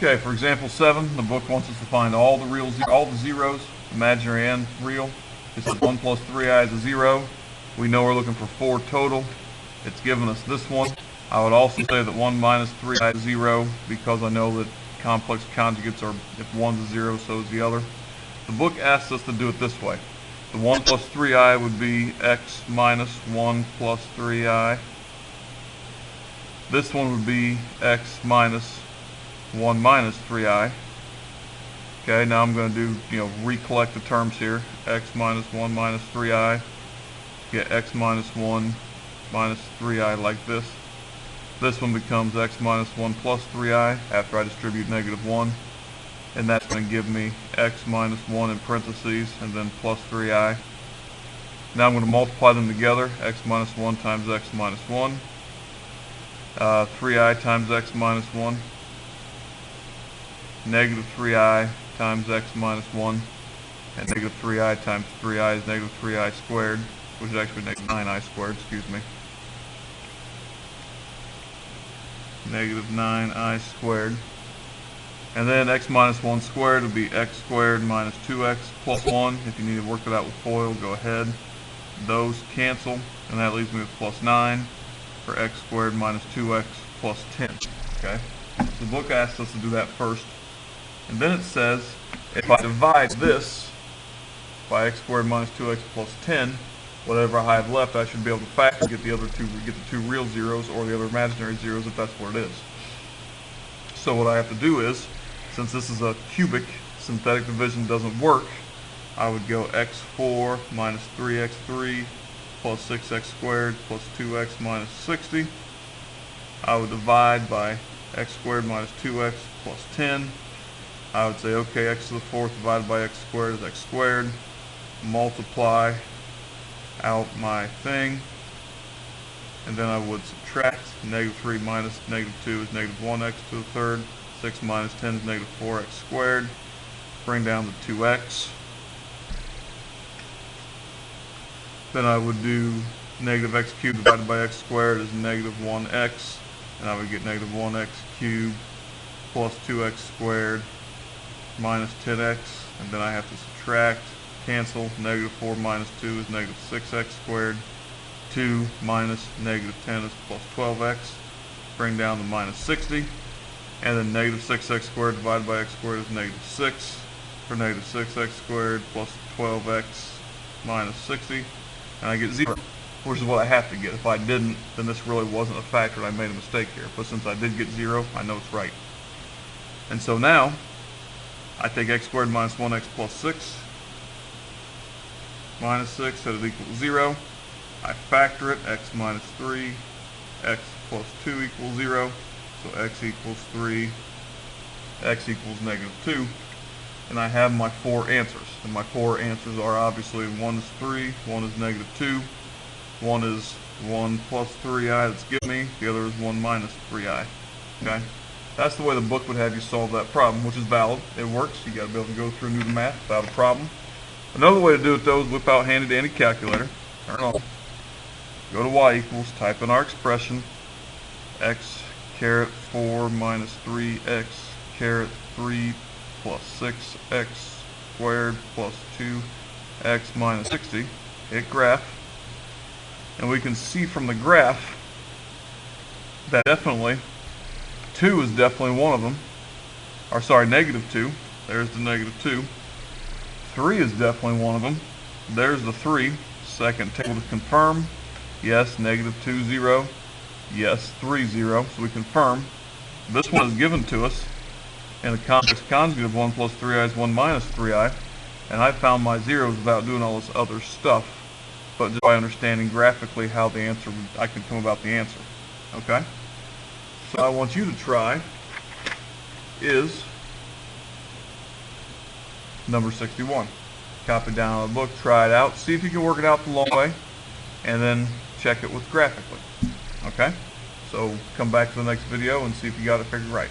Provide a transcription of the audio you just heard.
Okay, for example 7, the book wants us to find all the zeros, imaginary and real. It says 1 plus 3i is a 0. We know we're looking for 4 total. It's given us this one. I would also say that 1 minus 3i is 0 because I know that complex conjugates are, if one's a 0, so is the other. The book asks us to do it this way. The 1 plus 3i would be x minus 1 plus 3i. This one would be x minus 1 minus 3i. Okay, now I'm going to do, recollect the terms here. X minus 1 minus 3i. Get x minus 1 minus 3i like this. This one becomes x minus 1 plus 3i after I distribute negative 1. And that's going to give me x minus 1 in parentheses and then plus 3i. Now I'm going to multiply them together. X minus 1 times x minus 1. 3i times x minus 1. Negative 3i times x minus 1, and negative 3i times 3i is negative 3i squared, which is actually negative 9i squared, excuse me. Negative 9i squared. And then x minus 1 squared would be x squared minus 2x plus 1. If you need to work it out with FOIL, go ahead. Those cancel, and that leaves me with plus 9 for x squared minus 2x plus 10. Okay? So the book asks us to do that first. And then it says, if I divide this by x squared minus 2x plus 10, whatever I have left, I should be able to factor, get the two real zeros or the other imaginary zeros if that's what it is. So what I have to do is, since this is a cubic, synthetic division doesn't work, I would go x4 minus 3x3 plus 6x squared plus 2x minus 60. I would divide by x squared minus 2x plus 10. I would say, okay, x to the 4th divided by x squared is x squared. Multiply out my thing. And then I would subtract. Negative 3 minus negative 2 is negative 1x to the 3rd. 6 minus 10 is negative 4x squared. Bring down the 2x. Then I would do negative x cubed divided by x squared is negative 1x. And I would get negative 1x cubed plus 2x squared minus 10x, and then I have to subtract, cancel. Negative 4 minus 2 is negative 6x squared. 2 minus negative 10 is plus 12x. Bring down the minus 60. And then negative 6x squared divided by x squared is negative 6. For negative 6x squared plus 12x minus 60. And I get 0, which is what I have to get. If I didn't, then this really wasn't a factor and I made a mistake here. But since I did get 0, I know it's right. And so now, I take x squared minus 1x plus 6 minus 6, set it equals 0. I factor it, x minus 3, x plus 2 equals 0. So x equals 3, x equals negative 2. And I have my 4 answers. And my 4 answers are obviously 1 is 3, 1 is negative 2, 1 is 1 plus 3i that's given me, the other is 1 minus 3i. Okay? That's the way the book would have you solve that problem, which is valid. It works. You got to be able to go through and do the math without a problem. Another way to do it, though, is whip out handy dandy calculator. Turn it on. Go to y equals, type in our expression, x caret 4 minus 3x caret 3 plus 6x squared plus 2x minus 60. Hit graph. And we can see from the graph that definitely 2 is definitely one of them. Or sorry, negative 2. There's the negative 2. 3 is definitely one of them. There's the 3. Second table to confirm. Yes, negative 2, 0. Yes, 3, 0. So we confirm. This one is given to us. And the complex conjugate of 1 plus 3i is 1 minus 3i. And I found my zeros without doing all this other stuff. But just by understanding graphically how the answer, I can come about the answer. Okay? So what I want you to try is number 61. Copy down on the book, try it out, see if you can work it out the long way, and then check it with graphically. Okay? So come back to the next video and see if you got it figured right.